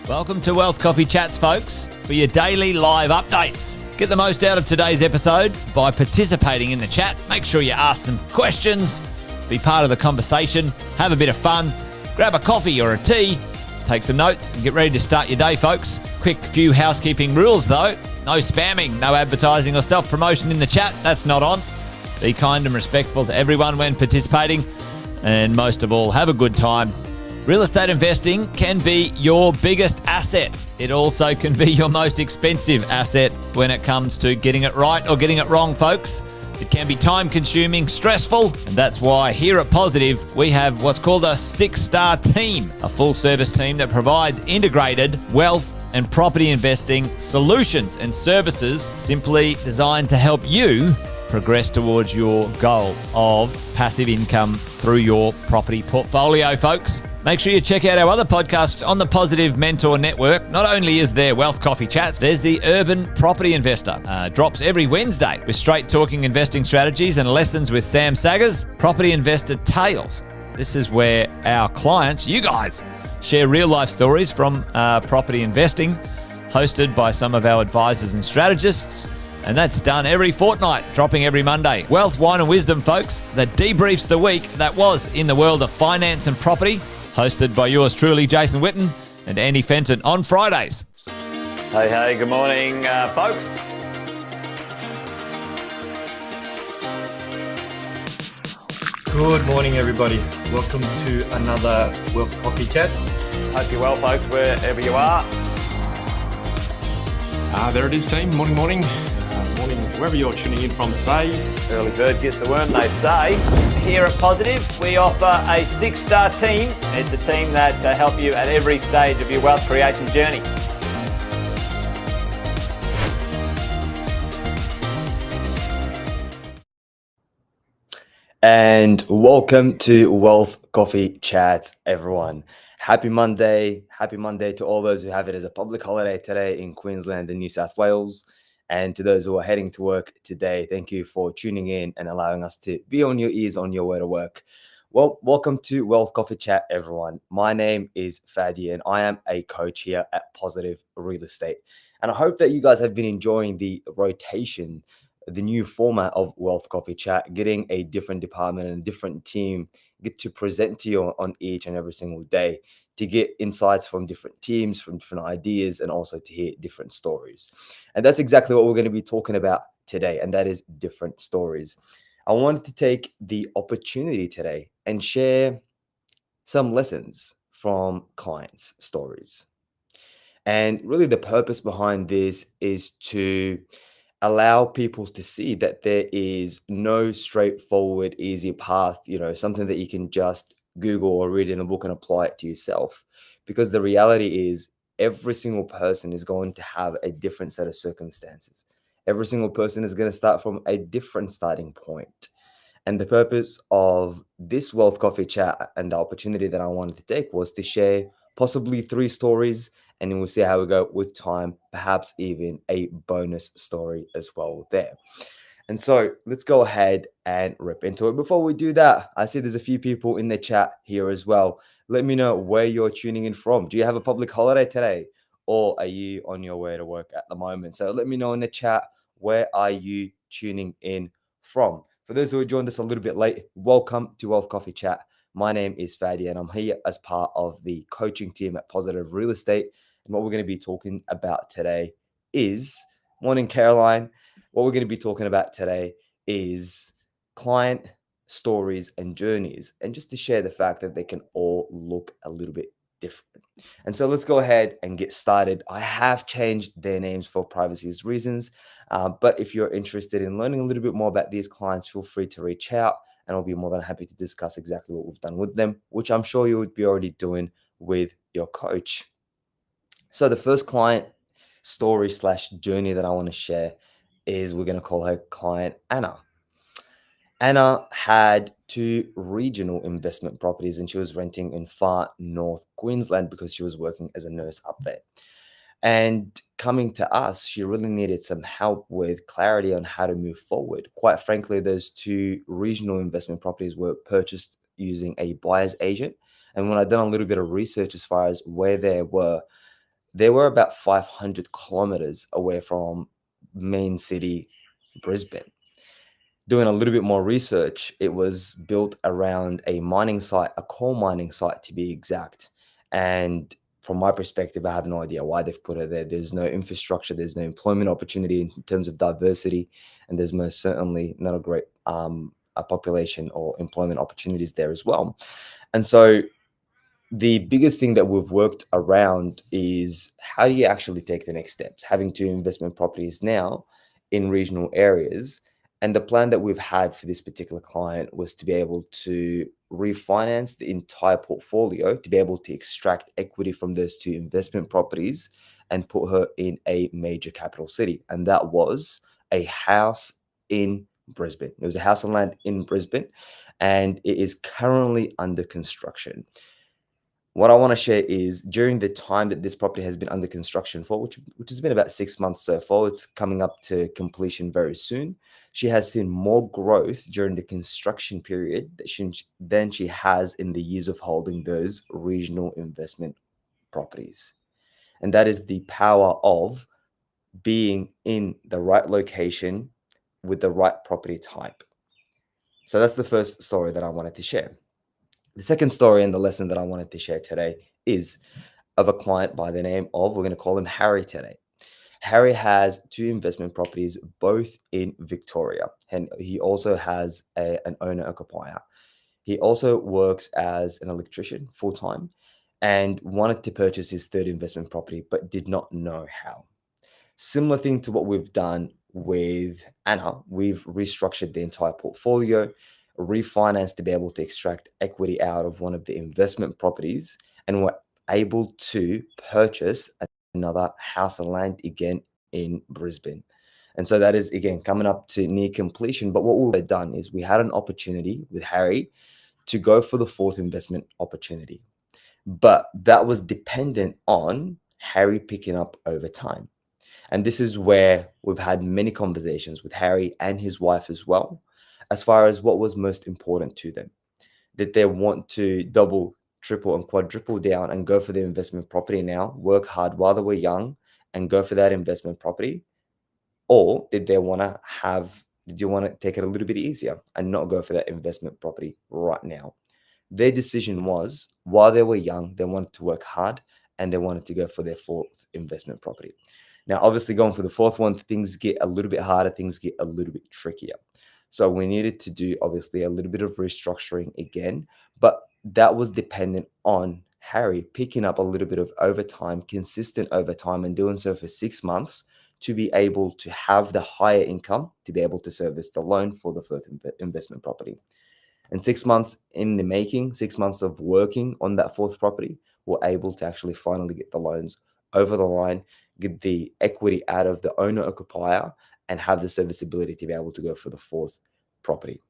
Welcome to Wealth Coffee Chats, folks, for your daily live updates. Get the most out of today's episode by participating in the chat. Make sure you ask some questions, be part of the conversation, have a bit of fun, grab a coffee or a tea, take some notes, and get ready to start your day, folks. Quick few housekeeping rules, though. No spamming, no advertising or self-promotion in the chat. That's not on. Be kind and respectful to everyone when participating. And most of all, have a good time. Real estate investing can be your biggest asset. It also can be your most expensive asset when it comes to getting it right or getting it wrong, folks. It can be time-consuming, stressful, and that's why here at Positive, we have what's called a 6-star team, a full-service team that provides integrated wealth and property investing solutions and services simply designed to help you progress towards your goal of passive income through your property portfolio, folks. Make sure you check out our other podcasts on the Positive Mentor Network. Not only is there Wealth Coffee Chats, there's the Urban Property Investor. Drops every Wednesday with straight talking investing strategies and lessons with Sam Saggers. Property Investor Tales. This is where our clients, you guys, share real life stories from property investing, hosted by some of our advisors and strategists. And that's done every fortnight, dropping every Monday. Wealth, Wine and Wisdom, folks, that debriefs the week that was in the world of finance and property, hosted by yours truly, Jason Witten and Andy Fenton on Fridays. Hey, good morning, folks. Good morning, everybody. Welcome to another Wealth Coffee Chat. Hope you're well, folks, wherever you are. There it is, team. Morning. Morning, wherever you're tuning in from today. Early bird gets the worm, they say. Here at Positive, we offer a 6-star team. It's a team that help you at every stage of your wealth creation journey. And welcome to Wealth Coffee Chats, everyone. Happy Monday to all those who have it as a public holiday today in Queensland and New South Wales. And to those who are heading to work today, thank you for tuning in and allowing us to be on your ears on your way to work. Well, welcome to Wealth Coffee Chat, everyone. My name is Fadi and I am a coach here at Positive Real Estate. And I hope that you guys have been enjoying the rotation, the new format of Wealth Coffee Chat, getting a different department and a different team get to present to you on each and every single day, to get insights from different teams, from different ideas, and also to hear different stories. And that's exactly what we're going to be talking about today, and that is different stories. I wanted to take the opportunity today and share some lessons from clients' stories. And really the purpose behind this is to allow people to see that there is no straightforward, easy path, something that you can just Google or read in a book and apply it to yourself. Because the reality is every single person is going to have a different set of circumstances. Every single person is going to start from a different starting point. And the purpose of this Wealth Coffee Chat and the opportunity that I wanted to take was to share possibly 3 stories, and then we'll see how we go with time, perhaps even a bonus story as well there. And so let's go ahead and rip into it. Before we do that, I see there's a few people in the chat here as well. Let me know where you're tuning in from. Do you have a public holiday today, or are you on your way to work at the moment? So let me know in the chat, where are you tuning in from? For those who have joined us a little bit late, welcome to Wealth Coffee Chat. My name is Fadi and I'm here as part of the coaching team at Positive Real Estate. And what we're going to be talking about today is, morning Caroline, what we're going to be talking about today is client stories and journeys, and just to share the fact that they can all look a little bit different. And so let's go ahead and get started. I have changed their names for privacy reasons, but if you're interested in learning a little bit more about these clients, feel free to reach out and I'll be more than happy to discuss exactly what we've done with them, which I'm sure you would be already doing with your coach. So the first client story / journey that I want to share is, we're going to call her client Anna. Anna had 2 regional investment properties and she was renting in far north Queensland because she was working as a nurse up there. And coming to us, she really needed some help with clarity on how to move forward. Quite frankly, those 2 regional investment properties were purchased using a buyer's agent. And when I'd done a little bit of research as far as where they were, they were about 500 kilometers away from main city Brisbane. Doing a little bit more research, it was built around a mining site, a coal mining site to be exact. And from my perspective, I have no idea why they've put it there. There's no infrastructure, there's no employment opportunity in terms of diversity, and there's most certainly not a great a population or employment opportunities there as well. And so the biggest thing that we've worked around is how do you actually take the next steps? Having two investment properties now in regional areas. And the plan that we've had for this particular client was to be able to refinance the entire portfolio, to be able to extract equity from those two investment properties and put her in a major capital city. And that was a house in Brisbane. It was a house and land in Brisbane, and it is currently under construction. What I want to share is during the time that this property has been under construction for, which has been about 6 months so far, it's coming up to completion very soon. She has seen more growth during the construction period than she has in the years of holding those regional investment properties. And that is the power of being in the right location with the right property type. So that's the first story that I wanted to share. The second story and the lesson that I wanted to share today is of a client by the name of, we're going to call him Harry today. Harry has two investment properties, both in Victoria, and he also has an owner-occupier. He also works as an electrician full-time and wanted to purchase his third investment property, but did not know how. Similar thing to what we've done with Anna, we've restructured the entire portfolio, refinanced to be able to extract equity out of one of the investment properties, and we're able to purchase another house and land again in Brisbane. And so that is, again, coming up to near completion. But what we've done is we had an opportunity with Harry to go for the fourth investment opportunity. But that was dependent on Harry picking up over time. And this is where we've had many conversations with Harry and his wife as well, as far as what was most important to them. Did they want to double, triple, and quadruple down and go for the investment property now, work hard while they were young and go for that investment property? Or did you want to take it a little bit easier and not go for that investment property right now? Their decision was, while they were young, they wanted to work hard and they wanted to go for their fourth investment property. Now, obviously, going for the fourth one, things get a little bit harder, things get a little bit trickier. So we needed to do, obviously, a little bit of restructuring again, but that was dependent on Harry picking up a little bit of overtime, consistent overtime, and doing so for 6 months to be able to have the higher income to be able to service the loan for the fourth investment property. And 6 months in the making, 6 months of working on that fourth property, we're able to actually finally get the loans over the line, get the equity out of the owner-occupier, and have the serviceability to be able to go for the fourth property.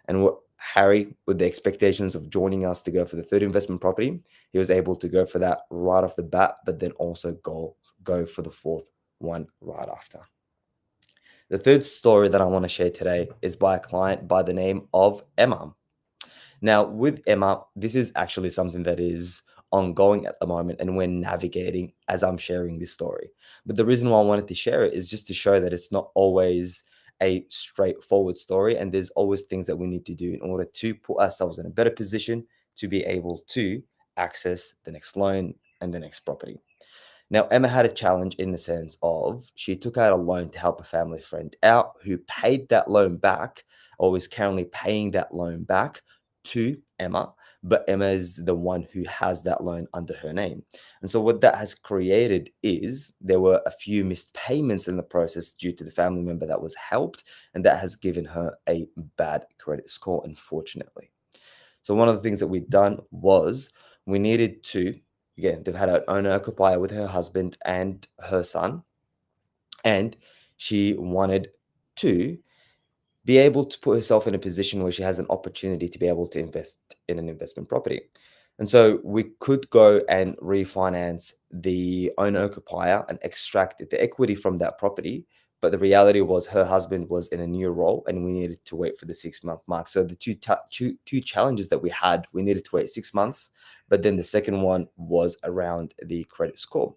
And Harry, with the expectations of joining us to go for the third investment property, he was able to go for that right off the bat, but then also go for the fourth one right after. The third story that I want to share today is by a client by the name of Emma. Now, with Emma, this is actually something that is ongoing at the moment, and we're navigating as I'm sharing this story. But the reason why I wanted to share it is just to show that it's not always a straightforward story, and there's always things that we need to do in order to put ourselves in a better position to be able to access the next loan and the next property. Now, Emma had a challenge in the sense of she took out a loan to help a family friend out who paid that loan back, or is currently paying that loan back to Emma, but Emma is the one who has that loan under her name. And so what that has created is there were a few missed payments in the process due to the family member that was helped, and that has given her a bad credit score, unfortunately. So one of the things that we've done was we needed to, again, they've had an owner-occupier with her husband and her son, and she wanted to be able to put herself in a position where she has an opportunity to be able to invest in an investment property. And so we could go and refinance the owner-occupier and extract the equity from that property. But the reality was her husband was in a new role and we needed to wait for the 6-month mark. So the two challenges that we had, we needed to wait 6 months, but then the second one was around the credit score.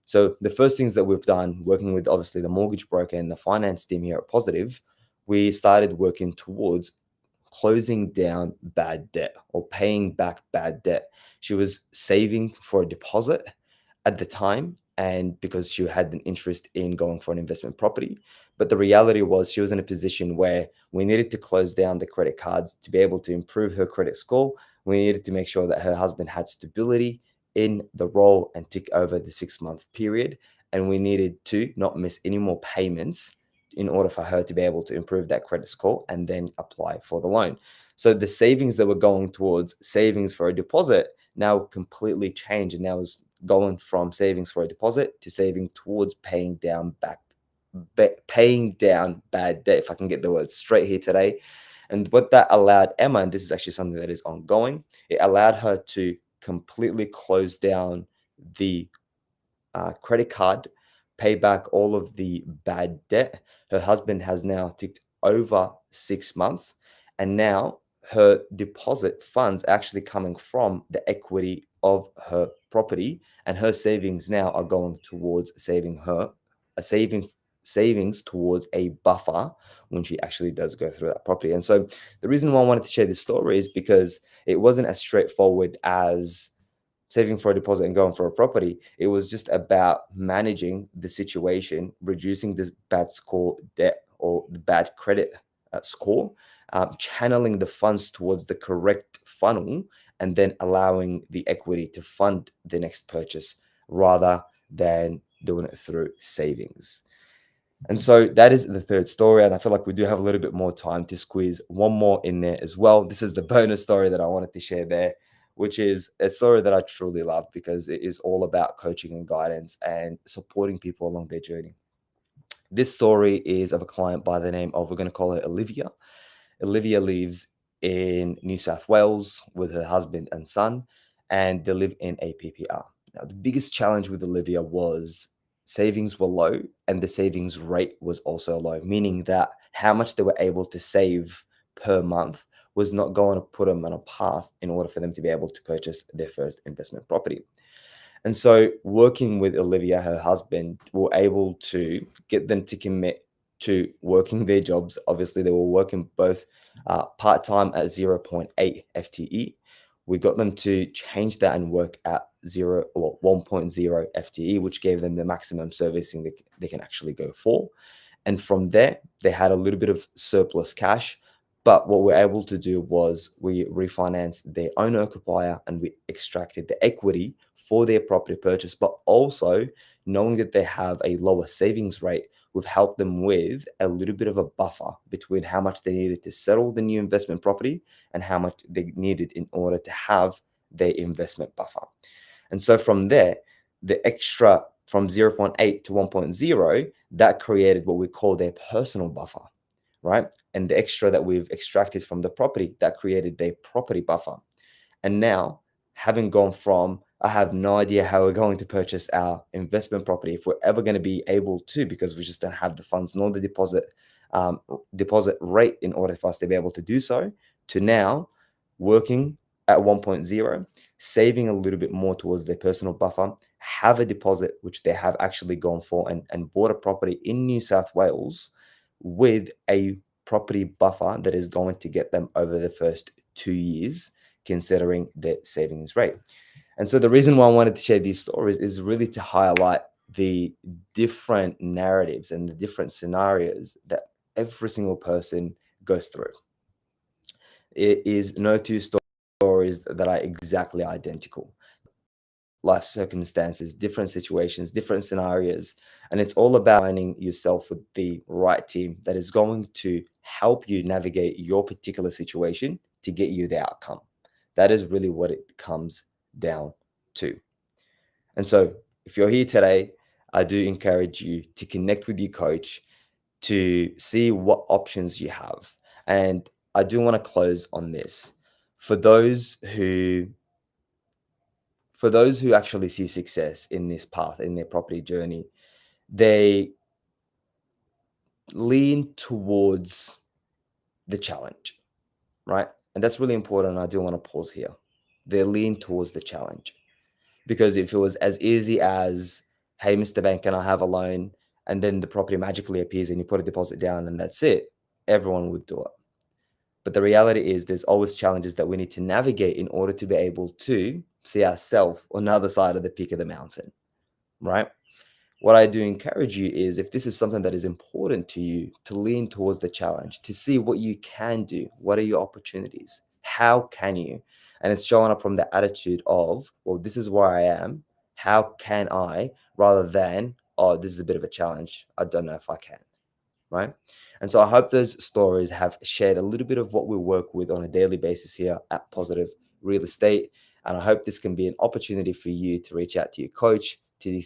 So the first things that we've done, working with obviously the mortgage broker and the finance team here at Positive, we started working towards closing down bad debt or paying back bad debt. She was saving for a deposit at the time, and because she had an interest in going for an investment property. But the reality was she was in a position where we needed to close down the credit cards to be able to improve her credit score. We needed to make sure that her husband had stability in the role and tick over the 6-month period. And we needed to not miss any more payments in order for her to be able to improve that credit score and then apply for the loan. So the savings that were going towards savings for a deposit now completely changed, and now is going from savings for a deposit to saving towards paying down bad debt, if I can get the words straight here today. And what that allowed Emma, and this is actually something that is ongoing, it allowed her to completely close down the credit card, pay back all of the bad debt. Her husband has now ticked over 6 months, and now her deposit funds actually coming from the equity of her property, and her savings now are going towards saving her a savings towards a buffer when she actually does go through that property. And so the reason why I wanted to share this story is because it wasn't as straightforward as saving for a deposit and going for a property. It was just about managing the situation, reducing this bad score debt or the bad credit score, channeling the funds towards the correct funnel, and then allowing the equity to fund the next purchase rather than doing it through savings. And so that is the third story. And I feel like we do have a little bit more time to squeeze one more in there as well. This is the bonus story that I wanted to share there, which is a story that I truly love because it is all about coaching and guidance and supporting people along their journey. This story is of a client by the name of, we're going to call her Olivia. Olivia lives in New South Wales with her husband and son, and they live in a PPR. Now, the biggest challenge with Olivia was savings were low and the savings rate was also low, meaning that how much they were able to save per month was not going to put them on a path in order for them to be able to purchase their first investment property. And so working with Olivia, her husband, were able to get them to commit to working their jobs. Obviously, they were working both part-time at 0.8 FTE. We got them to change that and work at 1.0 FTE, which gave them the maximum servicing that they can actually go for. And from there, they had a little bit of surplus cash. But what we're able to do was we refinanced their own occupier and we extracted the equity for their property purchase. But also, knowing that they have a lower savings rate, we've helped them with a little bit of a buffer between how much they needed to settle the new investment property and how much they needed in order to have their investment buffer. And so from there, the extra from 0.8 to 1.0, that created what we call their personal buffer, right? And the extra that we've extracted from the property, that created their property buffer. And now, having gone from, I have no idea how we're going to purchase our investment property, if we're ever going to be able to, because we just don't have the funds nor the deposit rate in order for us to be able to do so, to now working at 1.0, saving a little bit more towards their personal buffer, have a deposit, which they have actually gone for and bought a property in New South Wales with a property buffer that is going to get them over the first 2 years, considering the savings rate. And so the reason why I wanted to share these stories is really to highlight the different narratives and the different scenarios that every single person goes through. It is no two stories that are exactly identical. Life circumstances, different situations, different scenarios. And it's all about aligning yourself with the right team that is going to help you navigate your particular situation to get you the outcome. That is really what it comes down to. And so if you're here today, I do encourage you to connect with your coach to see what options you have. And I do want to close on this. For those who actually see success in this path, in their property journey, they lean towards the challenge, right? And that's really important. I do want to pause here. They lean towards the challenge, because if it was as easy as hey, Mr. Bank, can I have a loan? And then the property magically appears and you put a deposit down and that's it. Everyone would do it. But the reality is there's always challenges that we need to navigate in order to be able to see ourselves on the other side of the peak of the mountain, right? What I do encourage you is, if this is something that is important to you, to lean towards the challenge, to see what you can do. What are your opportunities? How can you? And it's showing up from the attitude of, well, this is where I am. How can I? Rather than, oh, this is a bit of a challenge. I don't know if I can, right? And so I hope those stories have shared a little bit of what we work with on a daily basis here at Positive Real Estate. And I hope this can be an opportunity for you to reach out to your coach, to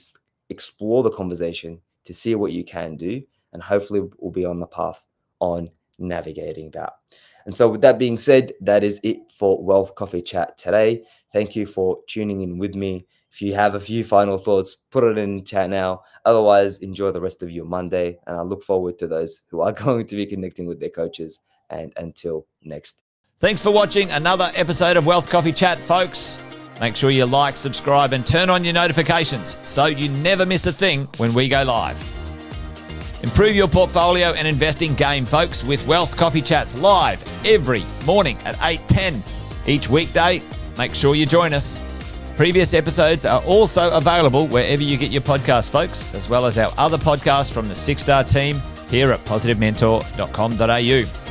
explore the conversation, to see what you can do, and hopefully we'll be on the path on navigating that. And so with that being said, that is it for Wealth Coffee Chat today. Thank you for tuning in with me. If you have a few final thoughts, put it in chat now. Otherwise, enjoy the rest of your Monday. And I look forward to those who are going to be connecting with their coaches. And until next. Thanks for watching another episode of Wealth Coffee Chat, folks. Make sure you like, subscribe, and turn on your notifications so you never miss a thing when we go live. Improve your portfolio and investing game, folks, with Wealth Coffee Chats live every morning at 8:10 each weekday. Make sure you join us. Previous episodes are also available wherever you get your podcasts, folks, as well as our other podcasts from the 6-Star team here at positivementor.com.au.